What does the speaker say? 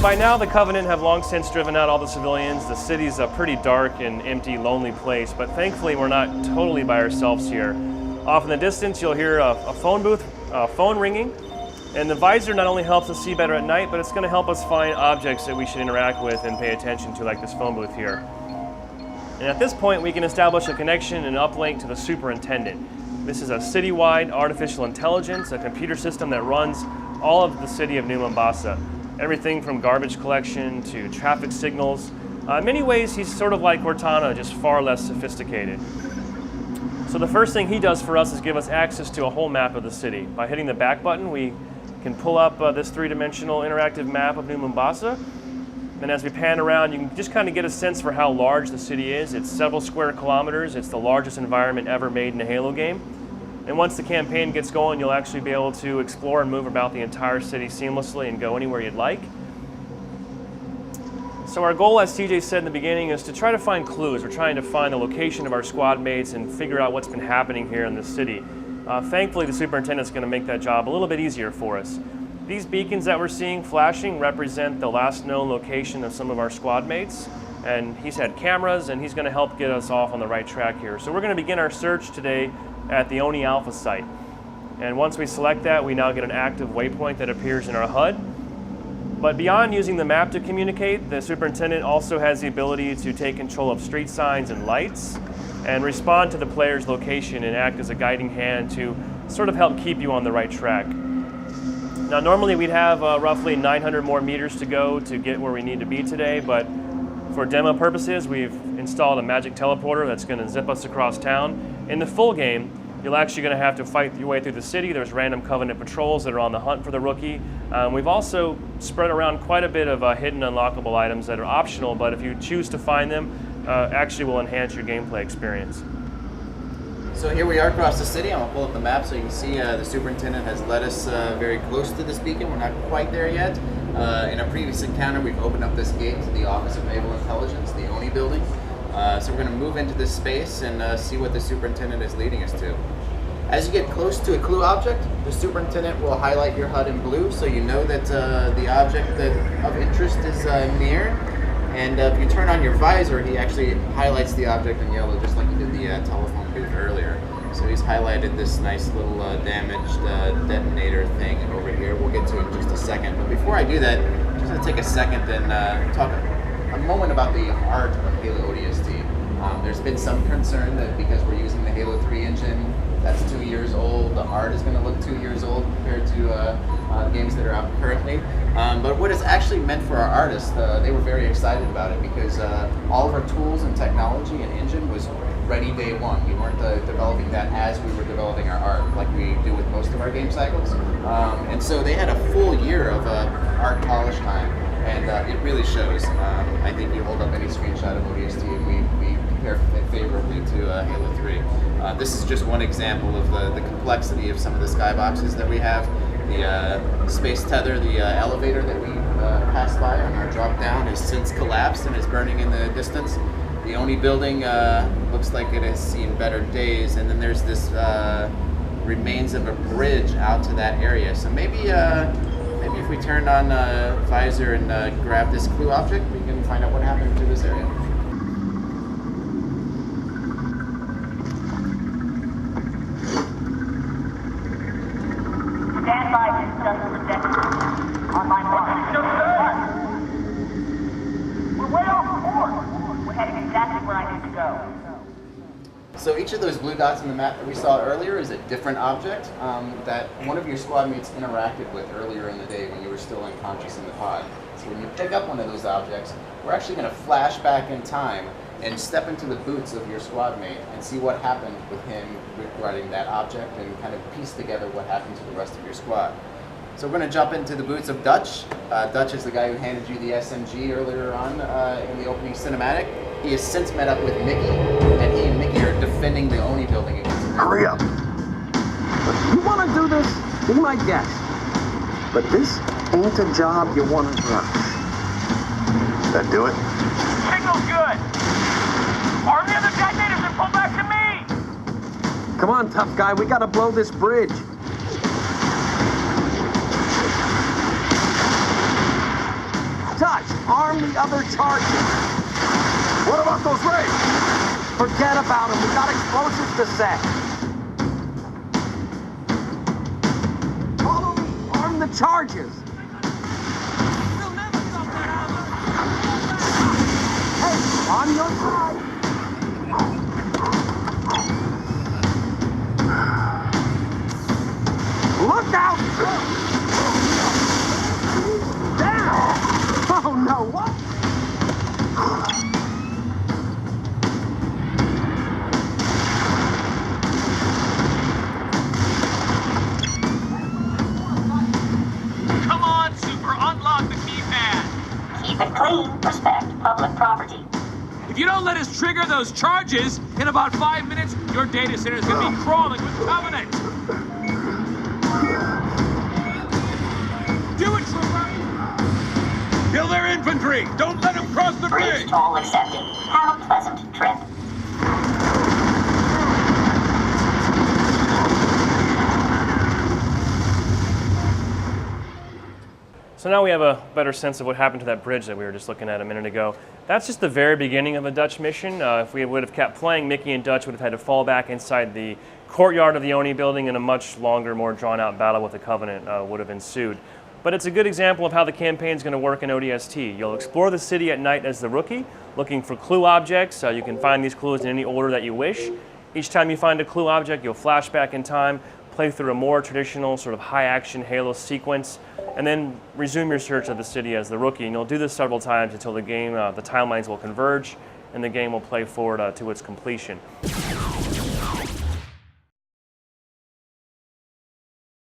By now, the Covenant have long since driven out all the civilians. The city's a pretty dark and empty, lonely place, but thankfully we're not totally by ourselves here. Off in the distance, you'll hear a phone booth, phone ringing, and the visor not only helps us see better at night, but it's going to help us find objects that we should interact with and pay attention to, like this phone booth here. And at this point, we can establish a connection and uplink to the superintendent. This is a citywide artificial intelligence, a computer system that runs all of the city of New Mombasa. Everything from garbage collection to traffic signals. In many ways, he's sort of like Cortana, just far less sophisticated. So the first thing he does for us is give us access to a whole map of the city. By hitting the back button, we can pull up this three-dimensional interactive map of New Mombasa. And as we pan around, you can just kind of get a sense for how large the city is. It's several square kilometers. It's the largest environment ever made in a Halo game. And once the campaign gets going, you'll actually be able to explore and move about the entire city seamlessly and go anywhere you'd like. So our goal, as TJ said in the beginning, is to try to find clues. We're trying to find the location of our squad mates and figure out what's been happening here in the city. Thankfully, the superintendent's going to make that job a little bit easier for us. These beacons that we're seeing flashing represent the last known location of some of our squad mates. And he's had cameras, and he's going to help get us off on the right track here. So we're going to begin our search today at the Oni Alpha site. And once we select that, we now get an active waypoint that appears in our HUD. But beyond using the map to communicate, the superintendent also has the ability to take control of street signs and lights and respond to the player's location and act as a guiding hand to sort of help keep you on the right track. Now, normally we'd have roughly 900 more meters to go to get where we need to be today, but for demo purposes, we've installed a magic teleporter that's going to zip us across town. In the full game, you're actually going to have to fight your way through the city. There's random Covenant patrols that are on the hunt for the rookie. We've also spread around quite a bit of hidden unlockable items that are optional, but if you choose to find them, actually will enhance your gameplay experience. So here we are across the city. I'm going to pull up the map so you can see the superintendent has led us very close to this beacon. We're not quite there yet. In a previous encounter, we've opened up this gate to the Office of Naval Intelligence, the ONI building. So we're going to move into this space and see what the superintendent is leading us to. As you get close to a clue object, the superintendent will highlight your HUD in blue so you know that the object of interest is near. And if you turn on your visor, he actually highlights the object in yellow just like you did the telephone booth earlier. So he's highlighted this nice little damaged detonator thing over here. We'll get to it in just a second. But before I do that, I'm just going to take a second and talk a moment about the art of Halo ODST. There's been some concern that because we're using the Halo 3 engine that's 2 years old, the art is going to look 2 years old compared to games that are out currently. But what it's actually meant for our artists, they were very excited about it because all of our tools and technology and engine was ready day one. We weren't developing that as we were developing our art like we do with most of our game cycles. And so they had a full year of art polish time. And it really shows. I think you hold up any screenshot of ODST and we compare favorably to Halo 3. This is just one example of the complexity of some of the skyboxes that we have. The space tether, the elevator that we passed by on our drop down has since collapsed and is burning in the distance. The Oni building looks like it has seen better days, and then there's this remains of a bridge out to that area. So maybe if we turn on visor and grab this clue object, we can find out what happened to this area. Stand by, just on the deck. On my mark. We're way off course. We're heading exactly where I need to go. So each of those blue dots in the map that we saw earlier is a different object that one of your squad mates interacted with earlier in the day when you were still unconscious in the pod. So when you pick up one of those objects, we're actually going to flash back in time and step into the boots of your squad mate and see what happened with him regarding that object and kind of piece together what happened to the rest of your squad. So we're going to jump into the boots of Dutch. Dutch is the guy who handed you the SMG earlier on in the opening cinematic. He has since met up with Mickey, and he and Mickey are defending the Oni building against him. Hurry up! You want to do this? Be my guest. But this ain't a job you want to rush. That do it? Signal's good. Arm the other detonators and pull back to me. Come on, tough guy. We got to blow this bridge. arm the other charges. What about those raids? Forget about them. We got explosives to set. Follow me. Arm the charges. Hey, on your side. Look out! Down! Oh no, what? Come on, Super, unlock the keypad. Keep it clean. Respect public property. If you don't let us trigger those charges, in about 5 minutes, your data center is going to be crawling with Covenant. Do it, Trooper! Kill their infantry! Don't let them cross the Bridge bridge! toll accepted. Have a pleasant trip. So now we have a better sense of what happened to that bridge that we were just looking at a minute ago. That's just the very beginning of a Dutch mission. If we would have kept playing, Mickey and Dutch would have had to fall back inside the courtyard of the Oni building, and a much longer, more drawn-out battle with the Covenant would have ensued. But it's a good example of how the campaign is going to work in ODST. You'll explore the city at night as the rookie, looking for clue objects. You can find these clues in any order that you wish. Each time you find a clue object, you'll flash back in time, play through a more traditional sort of high-action Halo sequence, and then resume your search of the city as the rookie. And you'll do this several times until the game, the timelines will converge, and the game will play forward to its completion.